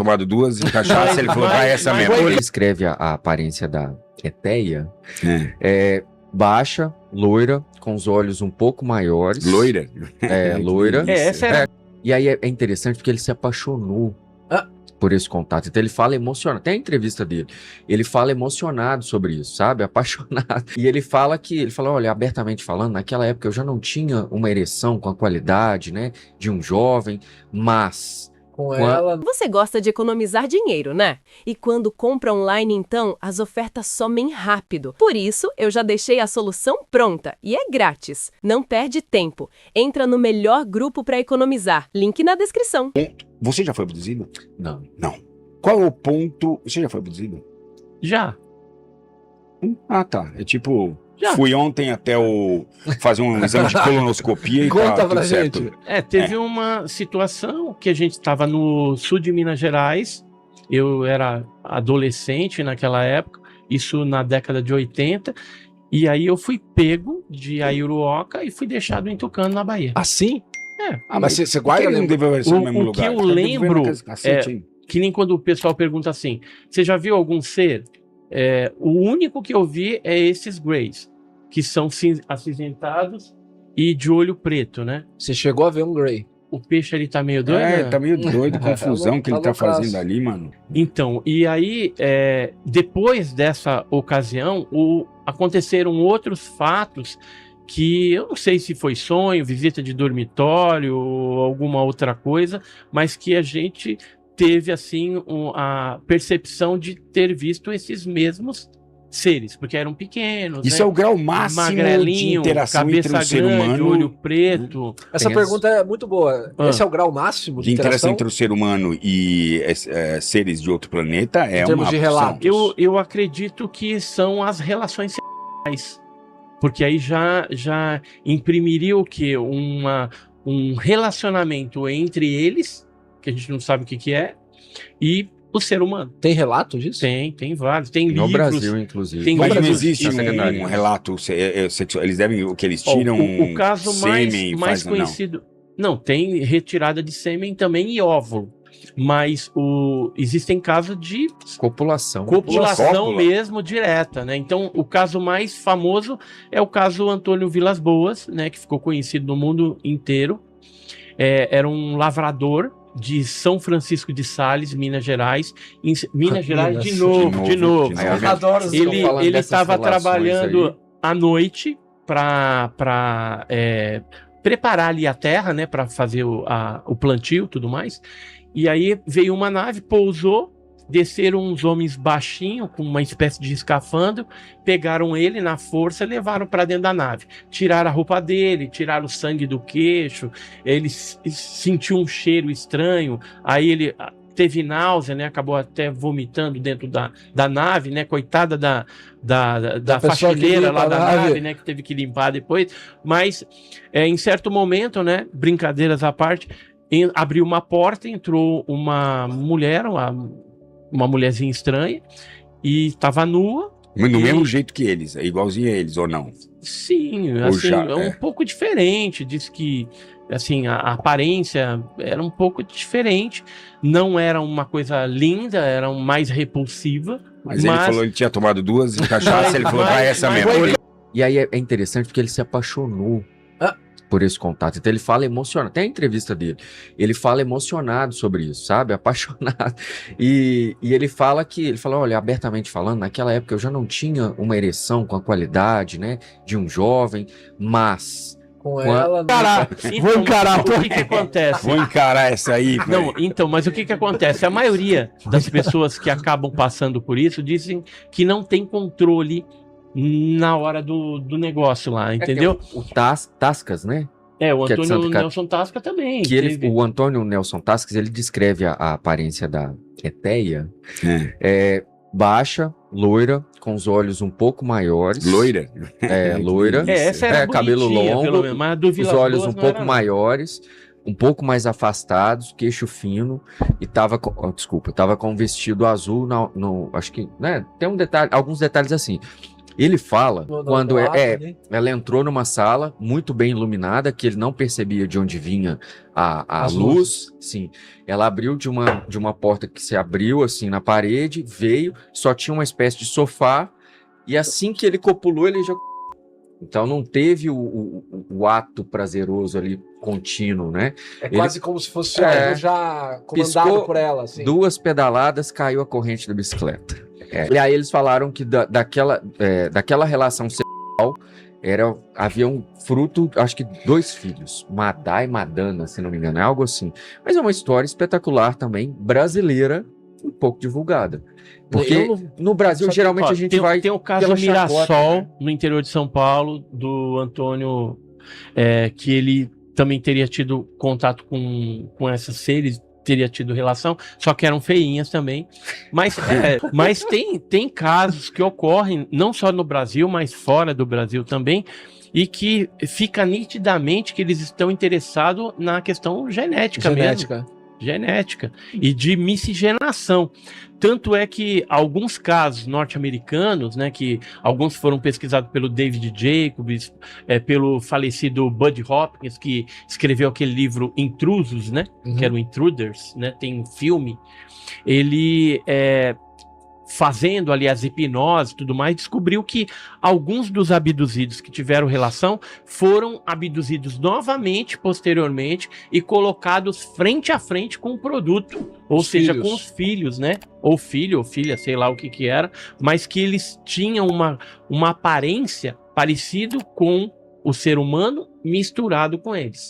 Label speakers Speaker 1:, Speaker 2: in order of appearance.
Speaker 1: tomado 2 de cachaça, ele falou, vai essa mesmo.
Speaker 2: Ele escreve a aparência da Eteia, baixa, loira, com os olhos um pouco maiores.
Speaker 1: Loira?
Speaker 2: Loira.
Speaker 3: Essa era...
Speaker 2: E aí é interessante porque ele se apaixonou por esse contato. Então ele fala emocionado, tem a entrevista dele, ele fala emocionado sobre isso, sabe? Apaixonado. E ele fala, olha, abertamente falando, naquela época eu já não tinha uma ereção com a qualidade, né, de um jovem, mas...
Speaker 4: Você gosta de economizar dinheiro, né? E quando compra online, então, as ofertas somem rápido. Por isso, eu já deixei a solução pronta e é grátis. Não perde tempo. Entra no melhor grupo para economizar. Link na descrição.
Speaker 1: Você já foi abduzido?
Speaker 2: Não.
Speaker 1: Não. Qual é o ponto... Você já foi abduzido?
Speaker 3: Já.
Speaker 1: Ah, tá. É tipo...
Speaker 3: Já.
Speaker 1: Fui ontem até fazer um exame de colonoscopia e
Speaker 5: Conta
Speaker 1: tá
Speaker 5: pra
Speaker 1: tudo certo.
Speaker 5: gente.
Speaker 3: Teve uma situação que a gente estava no sul de Minas Gerais. Eu era adolescente naquela época, isso na década de 80. E aí eu fui pego de Aiuruoca e fui deixado em Tucano, na Bahia.
Speaker 5: Assim? Mas você
Speaker 1: Por que
Speaker 5: guarda...
Speaker 1: ele não deve ser no mesmo
Speaker 3: O
Speaker 1: lugar?
Speaker 3: que eu
Speaker 1: Porque ele deve ver
Speaker 3: lembro
Speaker 1: naqueles cacete, hein?
Speaker 3: que nem quando o pessoal pergunta assim, você já viu algum ser? O único que eu vi é esses greys, que são acinzentados e de olho preto, né?
Speaker 5: Você chegou a ver um Grey.
Speaker 3: O peixe ele tá meio doido, né?
Speaker 1: Tá meio doido, confusão que ele tá fazendo ali, mano.
Speaker 3: Então, e aí, depois dessa ocasião, aconteceram outros fatos que eu não sei se foi sonho, visita de dormitório ou alguma outra coisa, mas que a gente teve, assim, a percepção de ter visto esses mesmos seres, porque eram pequenos,
Speaker 1: Isso
Speaker 3: né?
Speaker 1: é o grau máximo de
Speaker 3: Magrelinho,
Speaker 1: interação entre
Speaker 3: cabeça
Speaker 1: um ser
Speaker 3: grande,
Speaker 1: humano...
Speaker 3: olho preto.
Speaker 5: Essa pergunta é muito boa.
Speaker 3: Ah.
Speaker 5: Esse é o grau máximo
Speaker 1: De interação entre o ser humano e seres de outro planeta
Speaker 5: Em termos de relatos.
Speaker 3: Eu acredito que são as relações sexuais, porque aí já imprimiria o quê? Um relacionamento entre eles, que a gente não sabe o que é, e o ser humano.
Speaker 5: Tem relato disso?
Speaker 3: Tem vários. Tem
Speaker 2: No
Speaker 3: livros.
Speaker 2: Brasil, inclusive.
Speaker 3: Tem
Speaker 1: Mas não
Speaker 3: livros
Speaker 1: existe
Speaker 2: na secretaria.
Speaker 1: um relato sexual. Eles devem o que eles
Speaker 3: Ó,
Speaker 1: tiram.
Speaker 3: o caso
Speaker 1: sêmen e
Speaker 3: mais
Speaker 1: fazem,
Speaker 3: conhecido. Não, tem retirada de sêmen também e óvulo. Mas existem casos de
Speaker 2: Copulação.
Speaker 3: copulação mesmo direta, né? Então, o caso mais famoso é o caso Antônio Vilas Boas, né? Que ficou conhecido no mundo inteiro. Era um lavrador de São Francisco de Sales, Minas Gerais. Minas Gerais de novo.
Speaker 5: Eu adoro esse
Speaker 3: Ele
Speaker 2: falando dessas
Speaker 3: estava
Speaker 2: relações
Speaker 3: trabalhando
Speaker 2: aí.
Speaker 3: à noite para preparar ali a terra, né, para fazer o plantio e tudo mais. E aí veio uma nave, pousou, desceram uns homens baixinhos, com uma espécie de escafandro, pegaram ele na força e levaram para dentro da nave. Tiraram a roupa dele, tiraram o sangue do queixo, ele sentiu um cheiro estranho, aí ele teve náusea, né, acabou até vomitando dentro da nave, né, coitada da faxineira lá da nave, né, que teve que limpar depois. Mas, em certo momento, né, brincadeiras à parte, abriu uma porta, entrou uma mulher, uma mulherzinha estranha, e estava nua.
Speaker 1: Mas do mesmo jeito que eles, é igualzinho a eles, ou não?
Speaker 3: Sim,
Speaker 1: Ou
Speaker 3: assim,
Speaker 1: já,
Speaker 3: é um pouco diferente. Diz que assim, a aparência era um pouco diferente. Não era uma coisa linda, era mais repulsiva.
Speaker 1: Mas ele falou que ele tinha tomado 2 de cachaça, ele falou, vai essa mesmo.
Speaker 2: E aí é interessante porque ele se apaixonou por esse contato. Então ele fala emocionado, tem a entrevista dele, ele fala emocionado sobre isso, sabe? Apaixonado. E ele fala, olha, abertamente falando, naquela época eu já não tinha uma ereção com a qualidade, né, de um jovem, mas...
Speaker 5: Com ela...
Speaker 3: Vou encarar. O que acontece?
Speaker 1: Vou encarar essa aí.
Speaker 3: Não, então, mas o que acontece? A maioria das pessoas que acabam passando por isso dizem que não tem controle na hora do negócio lá, entendeu?
Speaker 2: O Tascas, né?
Speaker 3: O Antônio Nelson Tasca também.
Speaker 2: O Antônio Nelson Tascas, ele descreve a aparência da Eteia, baixa, loira, com os olhos um pouco maiores.
Speaker 1: Loira?
Speaker 2: Loira.
Speaker 3: Essa era
Speaker 2: cabelo longo,
Speaker 3: pelo menos, mas do Vilas
Speaker 2: os olhos
Speaker 3: Boas
Speaker 2: um
Speaker 3: não
Speaker 2: pouco
Speaker 3: era,
Speaker 2: maiores, um pouco mais afastados, queixo fino, e tava com um vestido azul, acho que, né, tem alguns detalhes assim. Ele fala
Speaker 5: No
Speaker 2: quando
Speaker 5: ato ali.
Speaker 2: ela entrou numa sala muito bem iluminada, que ele não percebia de onde vinha a
Speaker 5: As
Speaker 2: luz. Sim, ela abriu de uma porta que se abriu assim na parede, veio, só tinha uma espécie de sofá, e assim que ele copulou, ele já... Então não teve o ato prazeroso ali contínuo, né?
Speaker 5: É quase como se fosse
Speaker 2: É.
Speaker 5: algo já comandado
Speaker 2: Piscou
Speaker 5: por ela, assim.
Speaker 2: 2 pedaladas, caiu a corrente da bicicleta. E aí eles falaram que daquela relação sexual havia um fruto, acho que 2 filhos, Madá e Madana, se não me engano, é algo assim. Mas é uma história espetacular também, brasileira, um pouco divulgada. Porque
Speaker 5: Eu não-
Speaker 2: no Brasil,
Speaker 5: Só
Speaker 2: geralmente
Speaker 3: Ó,
Speaker 2: a gente vai...
Speaker 3: tem o caso
Speaker 2: pela
Speaker 3: do Mirassol,
Speaker 2: chacota, né?
Speaker 3: no interior de São Paulo, do Antônio, que ele também teria tido contato com essas seres, teria tido relação, só que eram feinhas também. Mas tem casos que ocorrem, não só no Brasil, mas fora do Brasil também, e que fica nitidamente que eles estão interessados na questão genética mesmo. Genética e de miscigenação. Tanto é que alguns casos norte-americanos, né, que alguns foram pesquisados pelo David Jacobs, pelo falecido Bud Hopkins, que escreveu aquele livro Intrusos, né, que era o Intruders, né, tem um filme, ele fazendo ali as hipnoses e tudo mais, descobriu que alguns dos abduzidos que tiveram relação foram abduzidos novamente, posteriormente, e colocados frente a frente com o produto, ou seja,
Speaker 5: filhos.
Speaker 3: com os filhos, né? Ou filho, ou filha, sei lá o que era, mas que eles tinham uma aparência parecido com o ser humano misturado com eles.